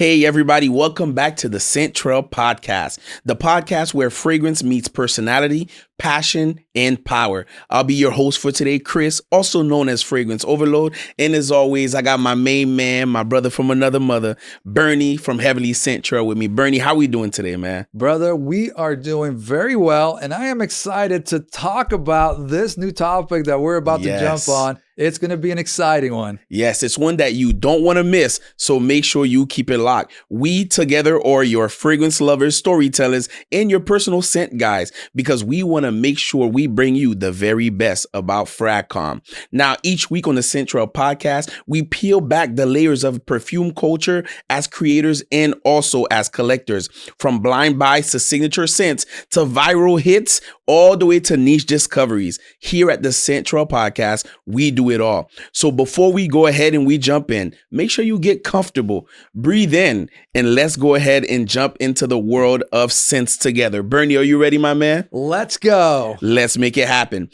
Hey, everybody, welcome back to the Scent Trail Podcast, the podcast where fragrance meets personality, passion, and power. I'll be your host for today, Chris, also known as Fragrance Overload. And as always, I got my main man, my brother from another mother, Bernie from Heavenly Scent Trail with me. Bernie, how we doing today, man? Brother, we are doing very well, and I am excited to talk about this new topic that we're about to jump on. It's going to be an exciting one. Yes, it's one that you don't want to miss, so make sure you keep it locked. We together are your fragrance lovers, storytellers, and your personal scent guys, because we want to make sure we bring you the very best about Fragcomm. Now, each week on the Scent Trail Podcast, we peel back the layers of perfume culture as creators and also as collectors, from blind buys to signature scents to viral hits, all the way to niche discoveries. Here at the Scent Trail Podcast, we do it all. So before we go ahead and we jump in, make sure you get comfortable, breathe in, and let's go ahead and jump into the world of scents together. Bernie, are you ready, my man? Let's go. Let's make it happen.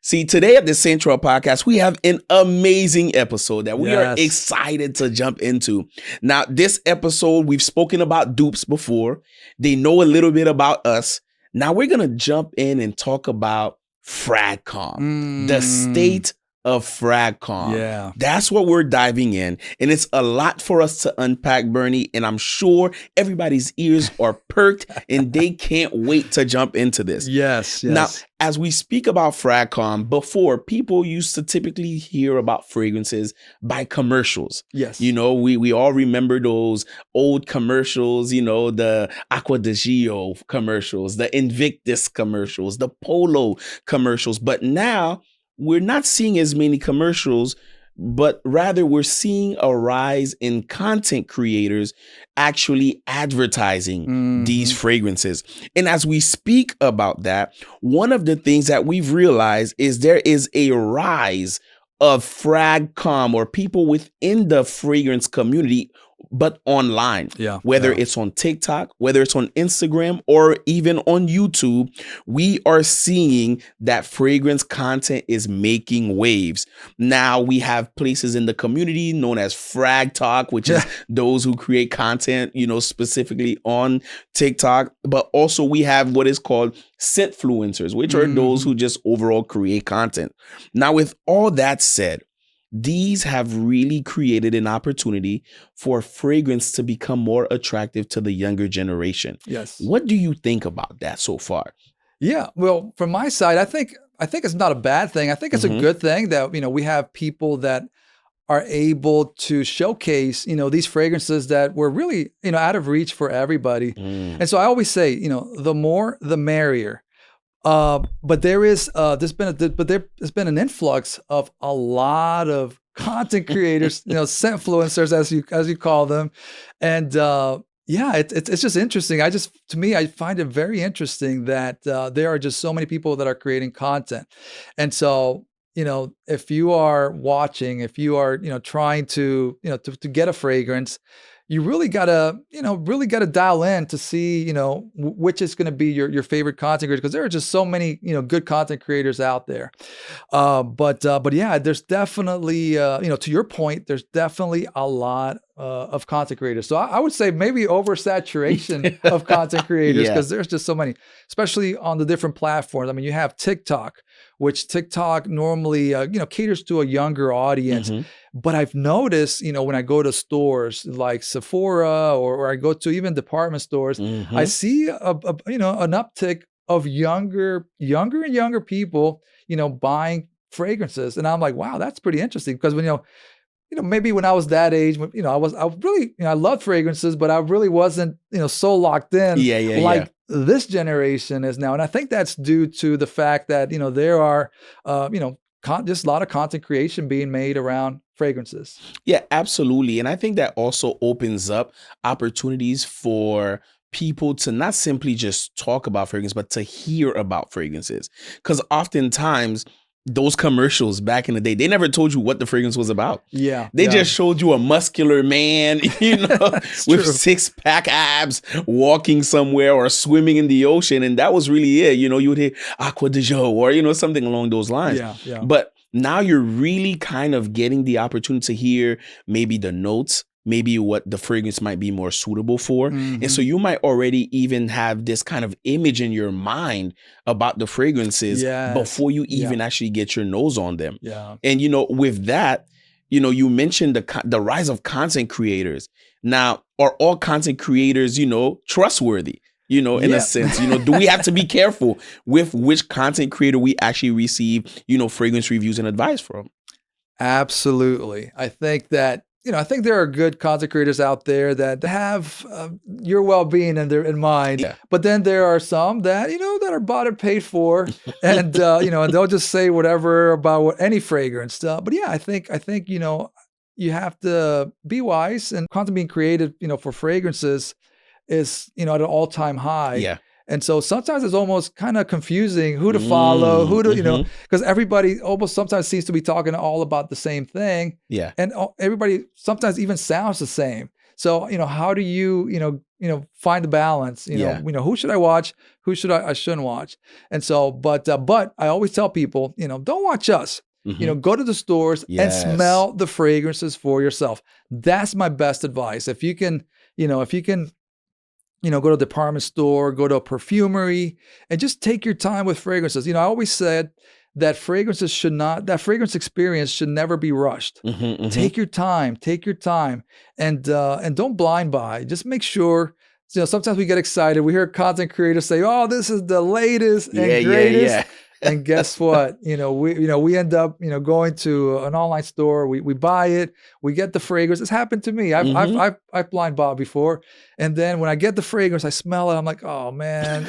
See, today at the Scent Trail Podcast, we have an amazing episode that we are excited to jump into. Now, this episode, we've spoken about dupes before. They know a little bit about us. Now we're going to jump in and talk about Fragcomm, the state of Fragcomm. Yeah. That's what we're diving in. And it's a lot for us to unpack, Bernie. And I'm sure everybody's ears are perked and they can't wait to jump into this. Yes. Now, as we speak about Fragcomm, before, people used to typically hear about fragrances by commercials. Yes. You know, we all remember those old commercials, you know, the Aqua di Gio commercials, the Invictus commercials, the Polo commercials. But now we're not seeing as many commercials, but rather we're seeing a rise in content creators actually advertising these fragrances. And as we speak about that, one of the things that we've realized is there is a rise of Fragcomm, or people within the fragrance community, but online. Whether it's on TikTok, whether it's on Instagram, or even on YouTube, we are seeing that fragrance content is making waves. Now we have places in the community known as Frag Talk, which is those who create content, you know, specifically on TikTok. But also we have what is called scentfluencers, which are those who just overall create content. Now, with all that said, these have really created an opportunity for fragrance to become more attractive to the younger generation. Yes. What do you think about that so far? Yeah. Well, from my side, I think it's not a bad thing. I think it's a good thing that, you know, we have people that are able to showcase, you know, these fragrances that were really, you know, out of reach for everybody. And so I always say, you know, the more, the merrier. But there's been an influx of a lot of content creators, you know, scentfluencers as you call them, and it's just interesting. To me, I find it very interesting that there are just so many people that are creating content, and so, you know, if you are watching, if you are, you know, trying to, you know, to get a fragrance, you really gotta dial in to see, you know, which is going to be your favorite content creator, because there are just so many, you know, good content creators out there. But yeah, there's definitely, you know, to your point, there's definitely a lot of content creators. So I would say maybe oversaturation of content creators, because there's just so many, especially on the different platforms. I mean, you have TikTok, which TikTok normally, you know, caters to a younger audience. But I've noticed, you know, when I go to stores like Sephora or I go to even department stores, I see you know, an uptick of younger and younger people, you know, buying fragrances. And I'm like, wow, that's pretty interesting, because when, you know, maybe when I was that age, you know, I really, you know, I loved fragrances, but I really wasn't, you know, so locked in like this generation is now. And I think that's due to the fact that, you know, there are, you know, just a lot of content creation being made around fragrances. Yeah, absolutely. And I think that also opens up opportunities for people to not simply just talk about fragrance, but to hear about fragrances. Because oftentimes those commercials back in the day, they never told you what the fragrance was about. They just showed you a muscular man, you know, with six-pack abs walking somewhere or swimming in the ocean. And that was really it. You know, you would hear Aqua di Gio or, you know, something along those lines. But now you're really kind of getting the opportunity to hear maybe the notes maybe what the fragrance might be more suitable for. And so you might already even have this kind of image in your mind about the fragrances Yes. before you Yeah. even actually get your nose on them. Yeah. And, with that, you mentioned the rise of content creators. Now, are all content creators, trustworthy? In a Yeah. sense, do we have to be careful with which content creator we actually receive, fragrance reviews and advice from? Absolutely. I think that, I think there are good content creators out there that have your well-being in mind. Yeah. But then there are some that, that are bought and paid for, and and they'll just say whatever about any fragrance. But yeah, I think you have to be wise, and content being created, for fragrances is, at an all-time high. Yeah. And so sometimes it's almost kind of confusing who to follow, who to, Mm-hmm. because everybody almost sometimes seems to be talking all about the same thing. Yeah. And everybody sometimes even sounds the same. So, how do you, find the balance? Yeah. Who should I watch? Who should I shouldn't watch? And so, but I always tell people, don't watch us. Mhm. Go to the stores Yes. and smell the fragrances for yourself. That's my best advice. If you can, go to a department store, go to a perfumery, and just take your time with fragrances. I always said that that fragrance experience should never be rushed. Mhm, mhm. Take your time, and don't blind buy. Just make sure. Sometimes we get excited. We hear content creators say, "Oh, this is the latest Yeah, and yeah, greatest." yeah. And guess what? We end up going to an online store. We buy it. We get the fragrance. It's happened to me. Mhm. I've blind bought before, and then when I get the fragrance, I smell it. I'm like, oh man,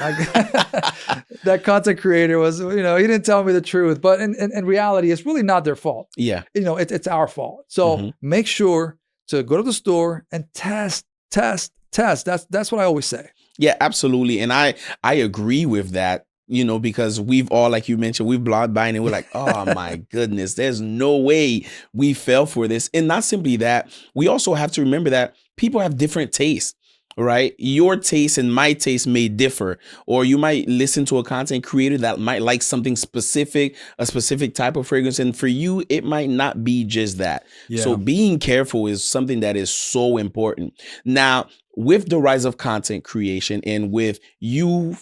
that content creator was he didn't tell me the truth. But in reality, it's really not their fault. Yeah. It's our fault. So Mhm. make sure to go to the store and test. That's what I always say. Yeah, absolutely. And I agree with that, because we've all, like you mentioned, we've blind buying and we're like, oh my goodness, there's no way we fell for this. And not simply that, we also have to remember that people have different tastes. Right? Your taste and my taste may differ, or you might listen to a content creator that might like something specific, a specific type of fragrance. And for you, it might not be just that. So Yeah. being careful is something that is so important. Now, with the rise of content creation and with you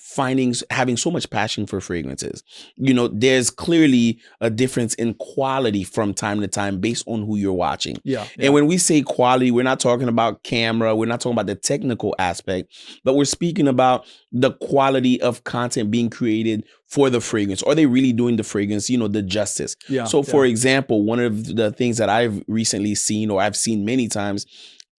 having so much passion for fragrances, there's clearly a difference in quality from time to time based on who you're watching. Yeah. And when we say quality, we're not talking about camera, we're not talking about the technical aspect, but we're speaking about the quality of content being created for the fragrance. Are they really doing the fragrance, the justice? Yeah. So for example, one of the things that I've recently seen, or I've seen many times,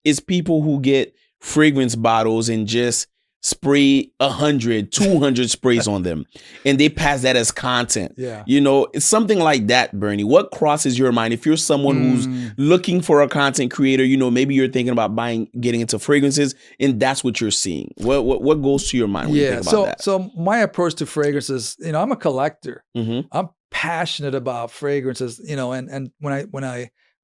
is people who get fragrance bottles and just spray 100, 200 sprays on them, and they pass that as content. Yeah. It's something like that, Bernie. What crosses your mind if you're someone who's looking for a content creator? Maybe you're thinking about getting into fragrances, and that's what you're seeing. What goes to your mind when you think about that? So my approach to fragrances, I'm a collector. Mhm. I'm passionate about fragrances, and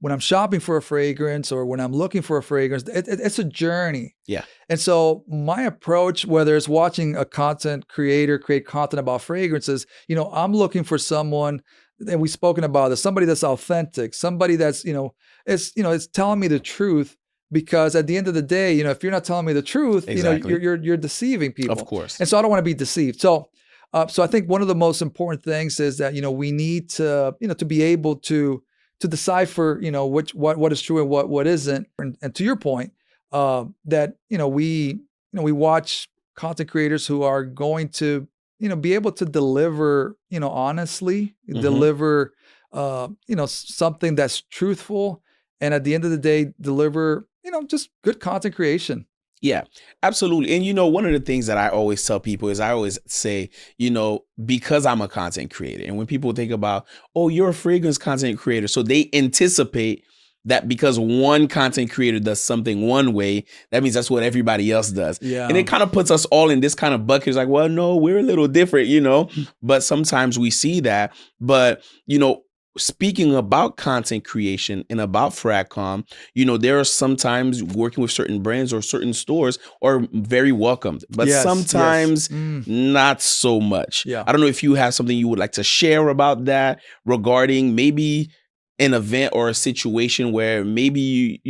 when I'm shopping for a fragrance or when I'm looking for a fragrance, it's a journey. Yeah. And so my approach, whether it's watching a content creator create content about fragrances, I'm looking for someone, and we've spoken about this, somebody that's authentic, somebody that's, it's telling me the truth. Because at the end of the day, if you're not telling me the truth, Exactly. you're deceiving people. Of course. And so I don't want to be deceived. So I think one of the most important things is that, we need to, to be able to decipher, what is true and what isn't. And to your point, that, we watch content creators who are going to, be able to deliver, honestly, deliver, something that's truthful. And at the end of the day, deliver, just good content creation. Yeah, absolutely. And one of the things that I always tell people is I always say, because I'm a content creator, and when people think about, oh, you're a fragrance content creator, so they anticipate that because one content creator does something one way, that means that's what everybody else does. Yeah. And it kind of puts us all in this kind of bucket. It's like, well, no, we're a little different, but sometimes we see that. But, speaking about content creation and about Fragcomm, there are sometimes working with certain brands or certain stores are very welcomed, but sometimes not so much. Yeah. I don't know if you have something you would like to share about that regarding maybe an event or a situation where maybe,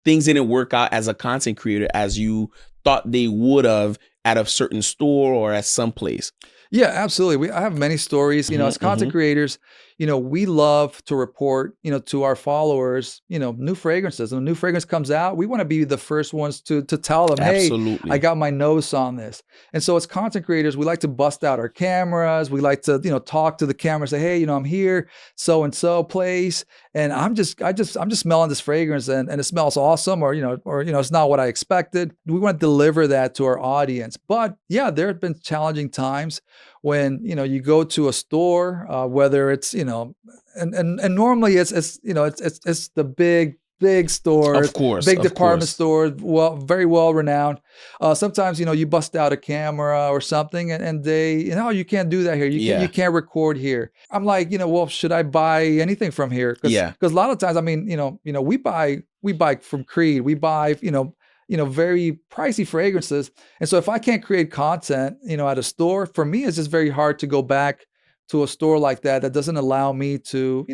things didn't work out as a content creator as you thought they would have at a certain store or at some place. Yeah, absolutely. I have many stories, as content creators, we love to report, to our followers, new fragrances. When a new fragrance comes out, we want to be the first ones to tell them, hey, I Absolutely. got my nose on this. And so as content creators, we like to bust out our cameras. We like to, talk to the camera, say, hey, I'm here, so and so place. And I'm just smelling this fragrance and it smells awesome, or it's not what I expected. We want to deliver that to our audience. But yeah, there have been challenging times when you go to a store, whether it's and normally it's the big stores, Of course, big of department course. stores, very well renowned. Sometimes you bust out a camera or something, and they you can't do that here. You can't record here. I'm like, well, should I buy anything from here? Because a lot of times, I mean, we buy from Creed, we buy very pricey fragrances. And so if I can't create content, at a store, for me, it's just very hard to go back to a store like that doesn't allow me to,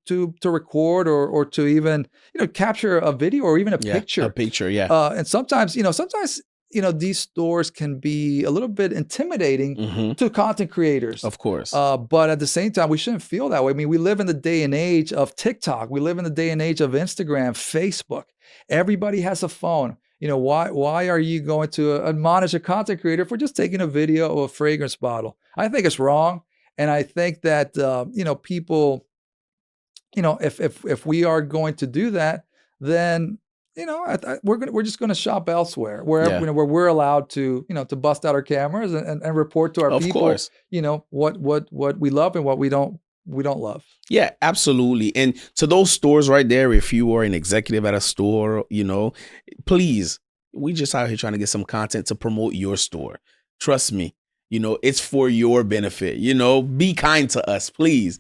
to record or to even, capture a video or even a picture. A picture, yeah. And sometimes these stores can be a little bit intimidating to content creators. Of course. But at the same time, we shouldn't feel that way. I mean, we live in the day and age of TikTok. We live in the day and age of Instagram, Facebook. Everybody has a phone. Why are you going to admonish a content creator for just taking a video of a fragrance bottle? I think it's wrong. And I think that, people, if we are going to do that, then, we're just going to shop elsewhere, wherever, where we're allowed to, to bust out our cameras and report to our people, what we love and what we don't love. Yeah, absolutely. And to those stores right there, if you are an executive at a store, please, we just out here trying to get some content to promote your store. Trust me, it's for your benefit. Be kind to us, please.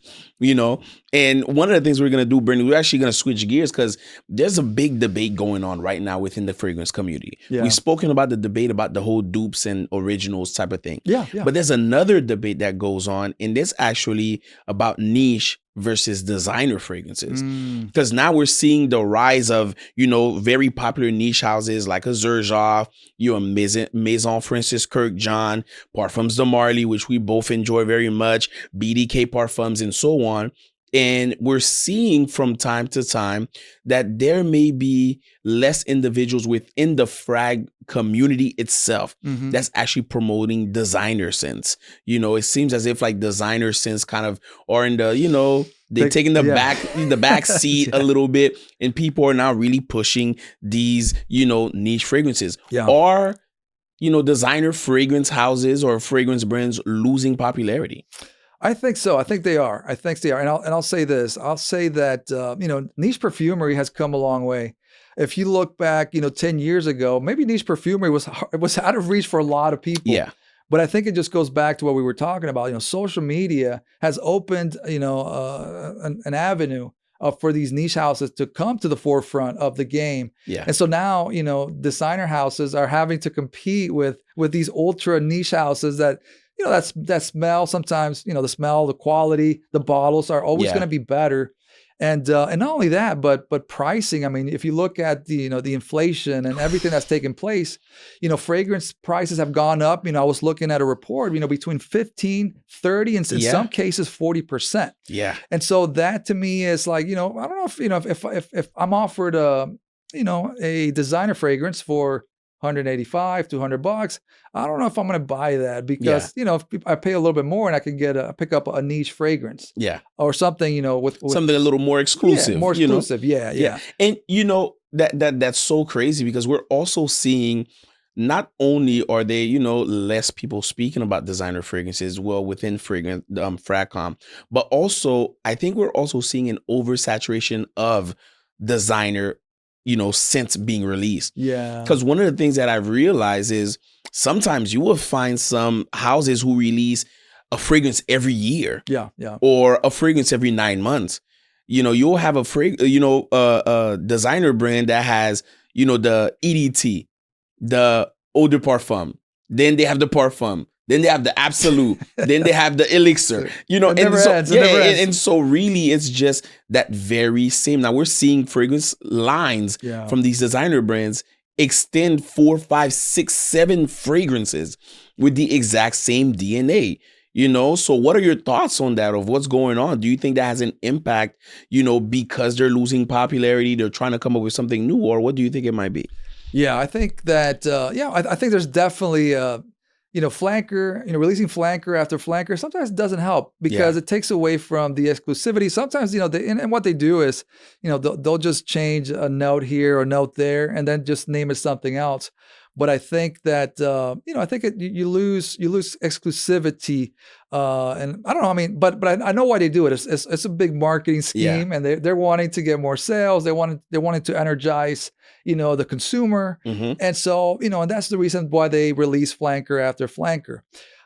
And one of the things we're going to do, Bernie, we're actually going to switch gears because there's a big debate going on right now within the fragrance community. Yeah. We've spoken about the debate about the whole dupes and originals type of thing. Yeah. But there's another debate that goes on, and it's actually about niche versus designer fragrances. Because now we're seeing the rise of, very popular niche houses like a Xerjoff, Maison Francis Kirk John, Parfums de Marly, which we both enjoy very much, BDK Parfums, and so on. And we're seeing from time to time that there may be less individuals within the Frag community itself that's actually promoting designer scents. It seems as if like designer scents kind of are in the, they're taking the back seat a little bit, and people are now really pushing these, niche fragrances. Yeah. Are, designer fragrance houses or fragrance brands losing popularity? I think so. I think they are. And I'll say this. I'll say that, niche perfumery has come a long way. If you look back, 10 years ago, maybe niche perfumery was out of reach for a lot of people. Yeah. But I think it just goes back to what we were talking about. Social media has opened, an avenue for these niche houses to come to the forefront of the game. Yeah. And so now, designer houses are having to compete with these ultra niche houses that, that smell sometimes, the smell, the quality, the bottles are always going to be better. And not only that, but pricing. I mean, if you look at the inflation and everything that's taken place, fragrance prices have gone up. I was looking at a report, between 15, 30, and in some cases 40%. Yeah. And so that to me is like, I don't know if I'm offered a designer fragrance for $185, $200. I don't know if I'm going to buy that because, if I pay a little bit more and I can pick up a niche fragrance. Yeah. Or something, with something a little more exclusive. Yeah, more exclusive. Yeah. And that's so crazy because we're also seeing not only are they, less people speaking about designer fragrances, within Fragcomm, but also I think we're also seeing an oversaturation of designer scents being released. Yeah. Because one of the things that I've realized is sometimes you will find some houses who release a fragrance every year. Yeah. Or a fragrance every 9 months. You'll have a designer brand that has, the EDT, the eau de parfum. Then they have the parfum. then they have the absolute, then they have the elixir, you know, It and never so ends. It yeah, never and, ends. and so really it's just that very same. Now we're seeing fragrance lines Yeah. from these designer brands extend 4, 5, 6, 7 fragrances with the exact same DNA. You know, so what are your thoughts on that, of what's going on? Do you think that has an impact, you know, because they're losing popularity, they're trying to come up with something new, or what do you think it might be? Yeah, I think that I think there's definitely flanker, releasing flanker after flanker sometimes doesn't help Yeah. because it takes away from the exclusivity. Sometimes, and what they do is, they'll just change a note here or note there and then just name it something else. But I think that I think you lose exclusivity, and I don't know. I mean, but I know why they do it. It's a big marketing Yeah. scheme, and they're wanting to get more sales. They wanted to energize the consumer, Hmm. and so and that's the reason why they release flanker after flanker.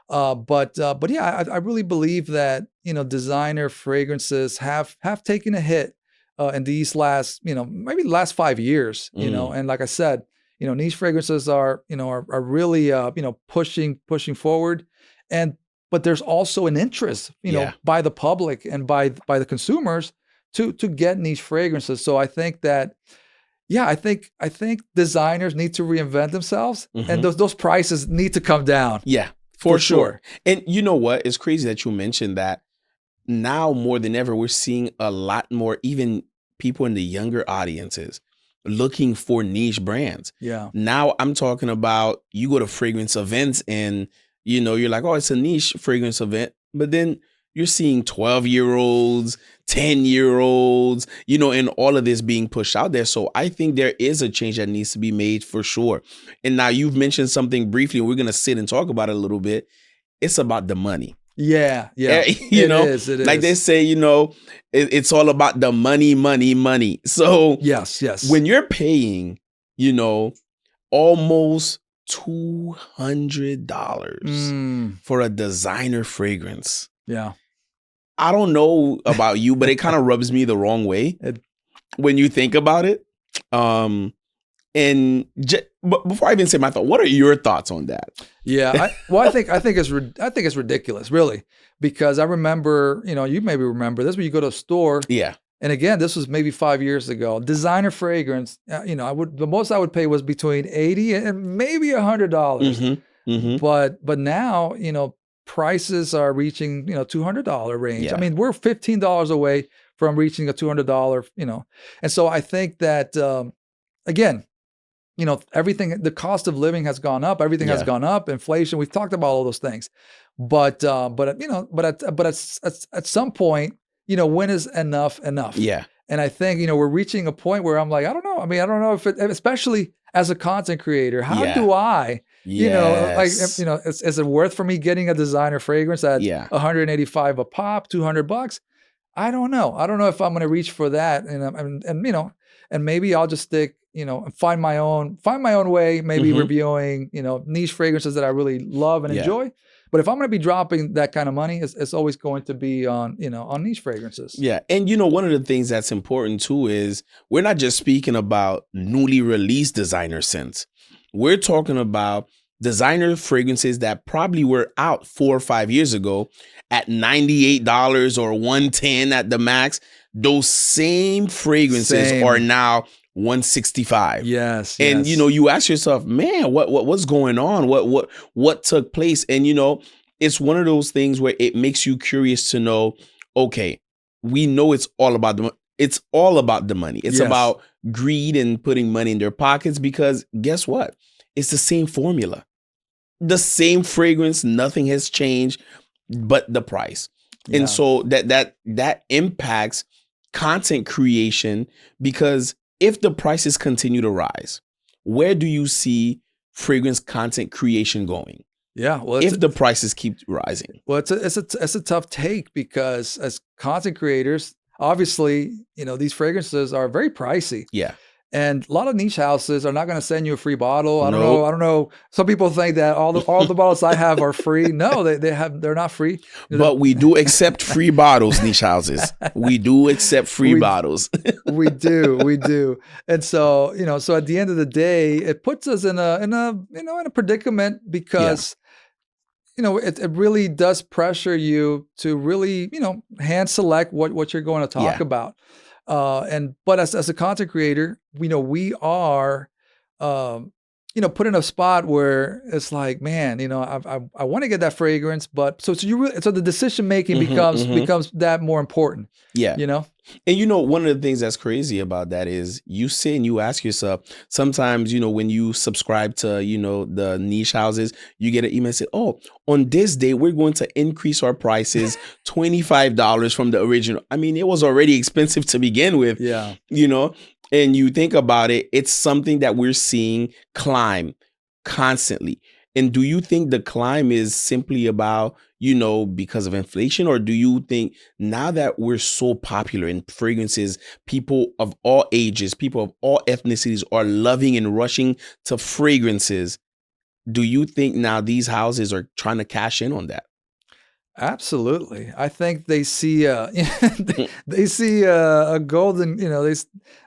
But yeah, I really believe that designer fragrances have taken a hit in these last maybe the last 5 years. Mm. And like I said, niche fragrances are really pushing forward, and but there's also an interest Yeah. by the public and by the consumers to get niche fragrances. So I think that yeah, I think designers need to reinvent themselves, and Hmm. those prices need to come down Yeah, for for sure. sure. And you know what? It's crazy that you mentioned that. Now more than ever, we're seeing a lot more, even people in the younger audiences looking for niche brands. Yeah. Now I'm talking about, you go to fragrance events and you're like, oh, it's a niche fragrance event, but then you're seeing 12-year-olds, 10-year-olds, and all of this being pushed out there. So I think there is a change that needs to be made for sure. And now you've mentioned something briefly, and we're going to sit and talk about it a little bit. It's about the money. Yeah. You It know, is. It like they is. say, it's all about the money, money, money. So Yes. when you're paying, almost $200 Mm, for a designer fragrance, yeah. I don't know about you, but it kind of rubs me the wrong way It- when you think about it. But before I even say my thought, what are your thoughts on that? yeah. I think it's ridiculous, really, because I remember, you maybe remember this when you go to a store. Yeah. And again, this was maybe 5 years ago. Designer fragrance, the most I would pay was between $80 and maybe $100. Hmm. Hmm. But now, prices are reaching, $200 range. I Yeah. mean, we're $15 away from reaching a $200, And so I think that again, everything, the cost of living has gone up. Everything has Yeah. gone up. Inflation. We've talked about all those things, but at some point, when is enough enough? Yeah. And I think we're reaching a point where I'm like, I don't know. I mean, I don't know if especially as a content creator, how Yeah. do I, Yes. is it worth for me getting a designer fragrance at Yeah. 185 a pop, $200? I don't know. I don't know if I'm going to reach for that, and maybe I'll just stick, find my own way, maybe Mhm. reviewing, niche fragrances that I really love and Yeah. enjoy. But if I'm going to be dropping that kind of money, it's always going to be on, on niche fragrances. Yeah. And one of the things that's important too is we're not just speaking about newly released designer scents. We're talking about designer fragrances that probably were out 4 or 5 years ago at $98 or $110 at the max. Those same fragrances Same. are now $165. Yes. And you ask yourself, man, what's going on? What took place? And it's one of those things where it makes you curious to know, okay, we know it's all about it's all about the money. It's Yes. about greed and putting money in their pockets, because guess what? It's the same formula. The same fragrance, nothing has changed but the price. Yeah. And so that impacts content creation, because if the prices continue to rise, where do you see fragrance content creation going? Yeah. Well, If the prices keep rising. Well, it's a tough take because as content creators, obviously, these fragrances are very pricey. Yeah. And a lot of niche houses are not going to send you a free bottle. I don't Nope. know. I don't know. Some people think that all the bottles I have are free. No, they're not free. But we do accept free bottles, niche houses. We do accept free bottles. we do. And so, so at the end of the day, it puts us in a predicament because it really does pressure you to really, hand select what you're going to talk Yeah. about. But as a content creator, we are, um, put in a spot where it's like, man, I want to get that fragrance, but so the decision making Mhm, becomes mhm. becomes that more important, Yeah. you know? And one of the things that's crazy about that is you sit and you ask yourself, sometimes, when you subscribe to, the niche houses, you get an email and say, oh, on this day, we're going to increase our prices $25 from the original. I mean, it was already expensive to begin with, Yeah. you know, and you think about it, it's something that we're seeing climb constantly. And do you think the climb is simply about, because of inflation, or do you think now that we're so popular in fragrances, people of all ages, people of all ethnicities are loving and rushing to fragrances? Do you think now these houses are trying to cash in on that? Absolutely. I think they see Mm. they see a golden,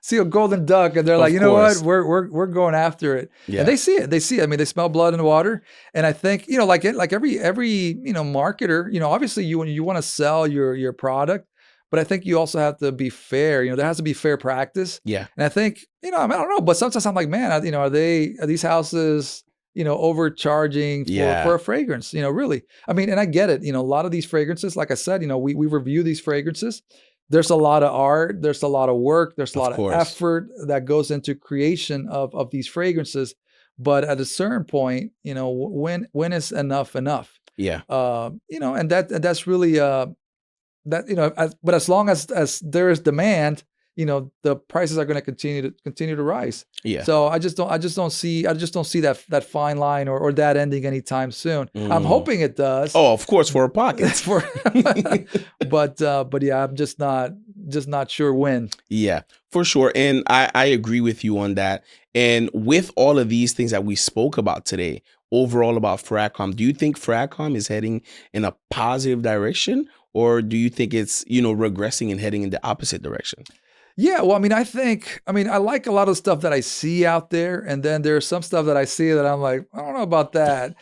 see a golden duck and they're like, Of you know what, course. we're going after it. And Yeah. they see it. They see it. I mean, they smell blood in the water. And I think, like every, marketer, obviously you want to sell your product, but I think you also have to be fair. There has to be fair practice. Yeah. And I think, I mean, I don't know, but sometimes I'm like, man, are these houses, overcharging for Yeah. a fragrance, really? I mean, and I get it. A lot of these fragrances, like I said, we review these fragrances. There's a lot of art, there's a lot of work, there's a Of lot of course. effort that goes into creation of these fragrances. But at a certain point, when is enough enough? Yeah. And that's really but as long as there is demand, the prices are going to continue to rise. Yeah. So I just don't see that fine line or that ending anytime soon. I'm Mm. hoping it does. Oh, of course, for our pockets. For but yeah, I'm just not sure when. Yeah, for sure. And I agree with you on that. And with all of these things that we spoke about today, overall about Fragcom, do you think Fragcom is heading in a positive direction, or do you think it's, regressing and heading in the opposite direction? Yeah, well, I mean, I like a lot of stuff that I see out there, and then there's some stuff that I see that I'm like, I don't know about that,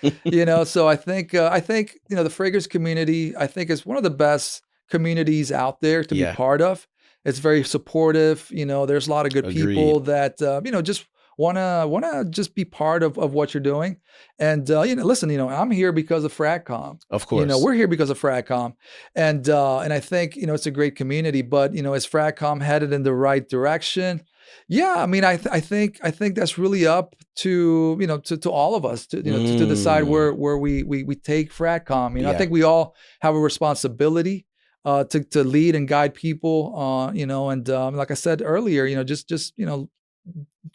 So I think the fragrance community, I think, is one of the best communities out there to be Yeah, part of. It's very supportive. There's a lot of good agreed. people that just wanna just be part of what you're doing. And listen, I'm here because of Fragcom. Of course. We're here because of Fragcom. And I think, it's a great community, but is Fragcom headed in the right direction? Yeah, I mean, I think that's really up to, to all of us to decide Mm, where we take Fragcom. I yeah, think we all have a responsibility to lead and guide people, and like I said earlier, just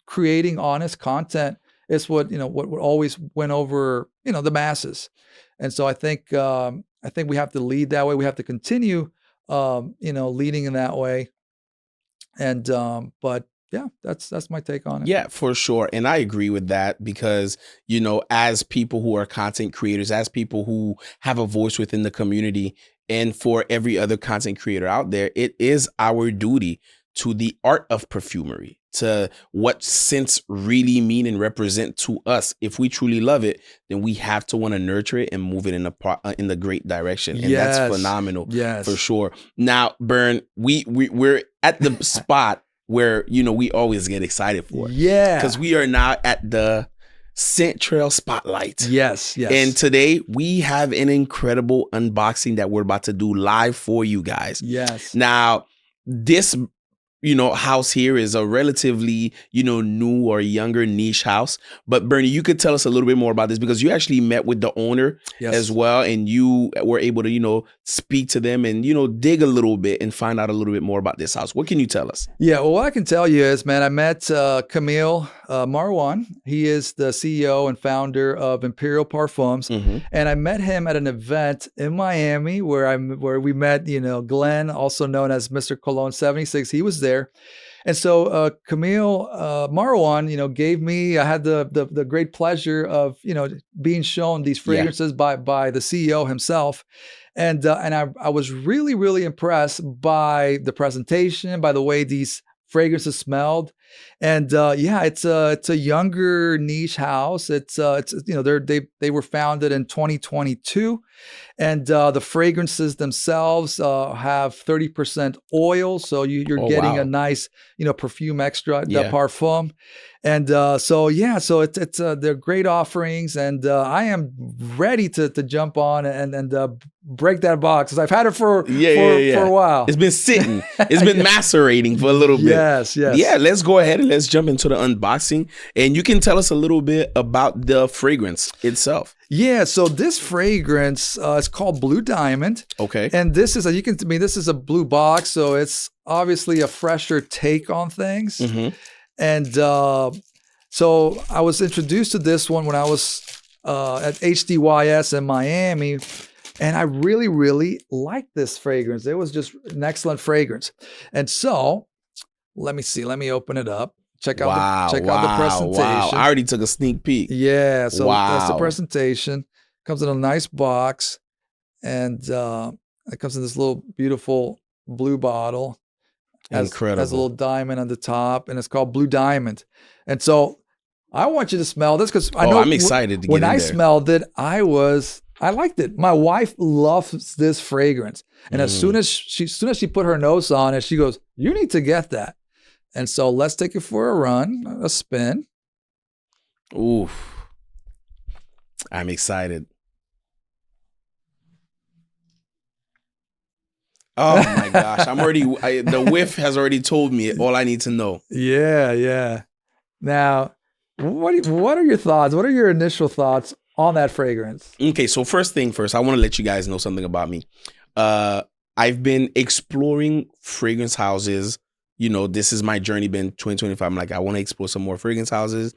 creating honest content is what would always win over, the masses. And so I think we have to lead that way. We have to continue, leading in that way. And but yeah, that's my take on it. yeah, for sure. And I agree with that because, as people who are content creators, as people who have a voice within the community, and for every other content creator out there, it is our duty to the art of perfumery, to what scents really mean and represent to us. If we truly love it, then we have to want to nurture it and move it in the great direction. And that's Yes, phenomenal for yes, sure. Now, Bern, we're at the spot where we always get excited for, because yeah, we are now at the Scent Trail Spotlight. yes, And yes, today we have an incredible unboxing that we're about to do live for you guys. yes. Now, this house here is a relatively, new or younger niche house. But Bernie, you could tell us a little bit more about this because you actually met with the owner as Yes. well, and you were able to, speak to them and, dig a little bit and find out a little bit more about this house. What can you tell us? Yeah, well, what I can tell you is, man, I met Camille Marwan. He is the CEO and founder of Imperial Parfums, Mm-hmm. and I met him at an event in Miami where we met, Glenn, also known as Mr. Cologne 76. He was there. And so Camille Marwan, gave me. I had the great pleasure of being shown these Yeah. fragrances by the CEO himself, and I was really impressed by the presentation, by the way these fragrances smelled. And yeah, it's a younger niche house. It's they were founded in 2022, and the fragrances themselves have 30% oil, so you're Oh, getting a wow. nice perfume extra, the Yeah. parfum. And so yeah, so it's they're great offerings, and I am ready to jump on and break that box, because I've had it for Yeah, yeah, for yeah. a while. It's been sitting. It's been macerating for a little bit. Yes, Yeah, yes. let's go ahead and let's jump into the unboxing. And you can tell us a little bit about the fragrance itself. Yeah, so this fragrance is called Blue Diamond. Okay. And this is this is a blue box, so it's obviously a fresher take on things. Mm-hmm. And so I was introduced to this one when I was at HDYS in Miami, and I really, really liked this fragrance. It was just an excellent fragrance. And so let me open it up. Check out the presentation. Wow. I already took a sneak peek. Yeah, so that's the Wow. presentation. Comes in a nice box, and it comes in this little beautiful blue bottle. Incredible. Has a little diamond on the top, and it's called Blue Diamond. And so I want you to smell this, because I know I'm excited to get when in I there. smelled it, I liked it. My wife loves this fragrance, and as soon as she put her nose on it, she goes, "You need to get that." And so let's take it for a run, a spin. Oof. I'm excited. Oh my gosh. The whiff has already told me all I need to know. Yeah. Now, what are your thoughts? What are your initial thoughts on that fragrance? Okay, so first thing first, I want to let you guys know something about me. I've been exploring fragrance houses. This is my journey, been 2025. I'm like, I want to explore some more fragrance houses,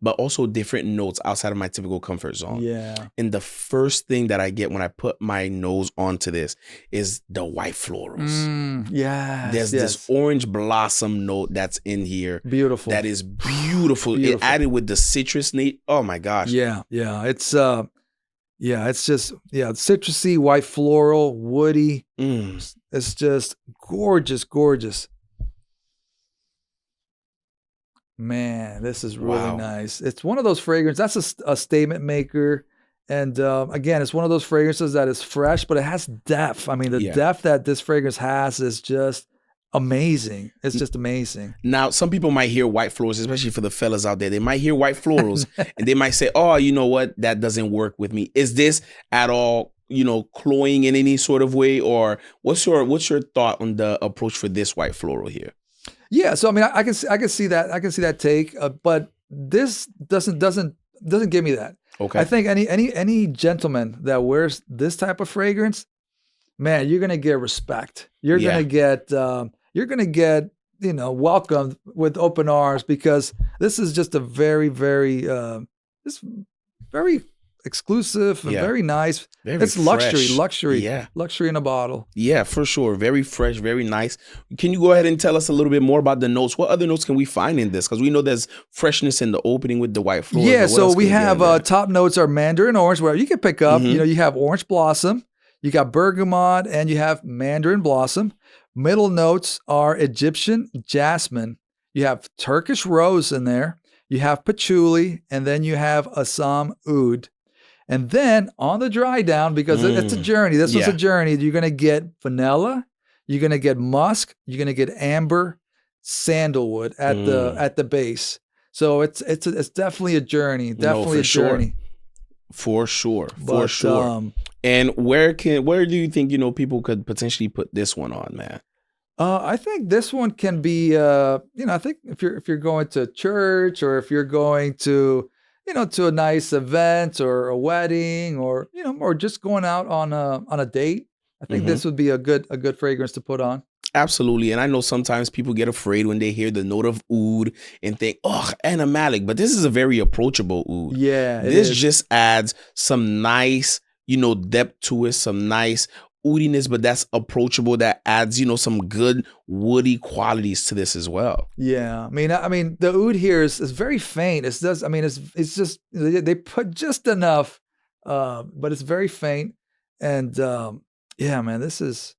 but also different notes outside of my typical comfort zone. Yeah. And the first thing that I get when I put my nose onto this is the white florals. Yes. There's this orange blossom note that's in here. Beautiful. That is beautiful. It added with the citrus note. Oh my gosh. Yeah. It's just citrusy, white floral, woody. It's just gorgeous. Man, this is really nice. It's one of those fragrances, that's a statement maker. And again, it's one of those fragrances that is fresh, but it has depth. I mean, the depth that this fragrance has is just amazing. It's just amazing. Now, some people might hear white florals, especially for the fellas out there. They might hear white florals and they might say, oh, you know what? That doesn't work with me. Is this at all, cloying in any sort of way? Or what's your thought on the approach for this white floral here? Yeah, so I mean, I can see that. I can see that take, but this doesn't give me that. Okay. I think any gentleman that wears this type of fragrance, man, you're gonna get respect. You're gonna get welcomed with open arms, because this is just a very, very very exclusive and very nice. It's luxury in a bottle. Yeah, for sure. Very fresh, very nice. Can you go ahead and tell us a little bit more about the notes? What other notes can we find in this? Because we know there's freshness in the opening with the white floral. Yeah, so we have top notes are mandarin orange, where you can pick up, you have orange blossom, you got bergamot, and you have mandarin blossom. Middle notes are Egyptian jasmine. You have Turkish rose in there. You have patchouli, and then you have Assam oud. And then on the dry down, because it's a journey, this was a journey, you're going to get vanilla, you're going to get musk, you're going to get amber, sandalwood at the base. So it's definitely a journey, journey. For sure. And where do you think, people could potentially put this one on, man? I think this one can be, I think if you're going to church, or if you're going to, to a nice event or a wedding, or or just going out on a date, I think this would be a good fragrance to put on. Absolutely. And I know sometimes people get afraid when they hear the note of oud and think, oh, animalic, but this is a very approachable oud. Yeah. This just adds some nice, depth to it, some nice oudiness, but that's approachable. That adds, some good woody qualities to this as well. Yeah, I mean, the oud here is very faint. It's just they put just enough, but it's very faint. And yeah, man, this is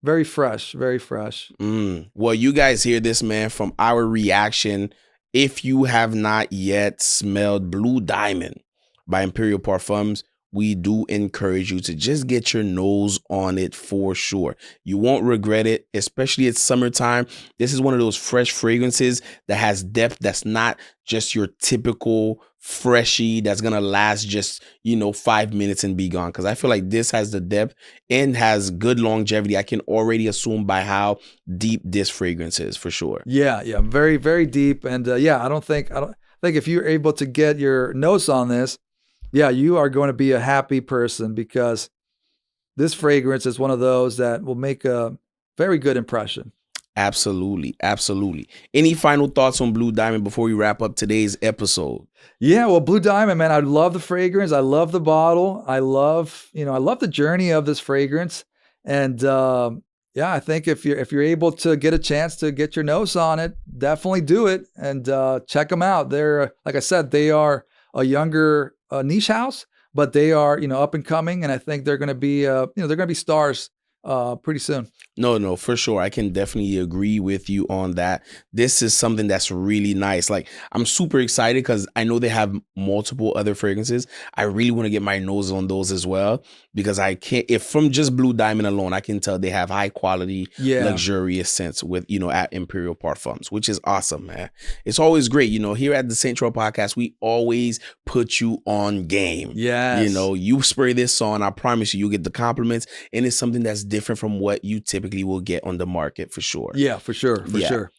Very fresh, very fresh. Well, you guys hear this, man, from our reaction. If you have not yet smelled Blue Diamond by Imperial Parfums, we do encourage you to just get your nose on it for sure. You won't regret it, especially it's summertime. This is one of those fresh fragrances that has depth, that's not just your typical freshy that's gonna last just 5 minutes and be gone, because I feel like this has the depth and has good longevity. I can already assume by how deep this fragrance is, for sure. Yeah, very, very deep. And I don't think if you're able to get your nose on this, you are going to be a happy person, because this fragrance is one of those that will make a very good impression. Absolutely. Absolutely. Any final thoughts on Blue Diamond before we wrap up today's episode? Yeah, well, Blue Diamond, man, I love the fragrance. I love the bottle. I love the journey of this fragrance. And I think if you're able to get a chance to get your nose on it, definitely do it, and check them out. They're, like I said, they are a younger niche house, but they are up and coming, and I think they're going to be they're going to be stars pretty soon. No, for sure. I can definitely agree with you on that. This is something that's really nice. Like, I'm super excited because I know they have multiple other fragrances. I really want to get my nose on those as well, because I can't, if from just Blue Diamond alone, I can tell they have high quality, luxurious scents with, at Imperial Parfums, which is awesome, man. It's always great. Here at the Central Podcast, we always put you on game. Yes. You spray this on, I promise you, you'll get the compliments, and it's something that's different from what you typically will get on the market, for sure. Yeah, for sure. For sure.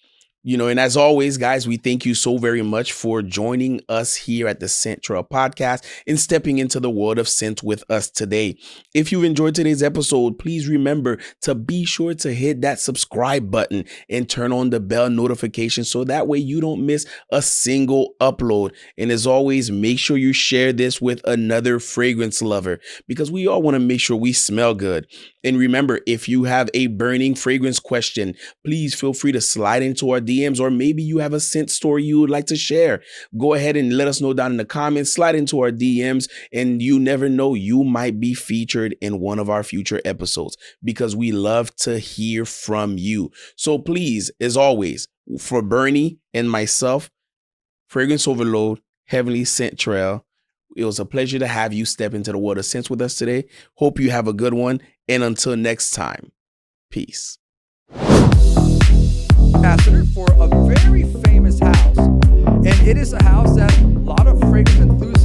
And as always, guys, we thank you so very much for joining us here at the Central Podcast and stepping into the world of scent with us today. If you enjoyed today's episode, please remember to be sure to hit that subscribe button and turn on the bell notification, so that way you don't miss a single upload. And as always, make sure you share this with another fragrance lover, because we all want to make sure we smell good. And remember, if you have a burning fragrance question, please feel free to slide into our DMs, or maybe you have a scent story you would like to share. Go ahead and let us know down in the comments, slide into our DMs, and you never know, you might be featured in one of our future episodes, because we love to hear from you. So please, as always, for Bernie and myself, Fragrance Overload, Heavenly Scent Trail, it was a pleasure to have you step into the world of scents with us today. Hope you have a good one. And until next time, peace. Ambassador for a very famous house. And it is a house that a lot of fragrance enthusiasts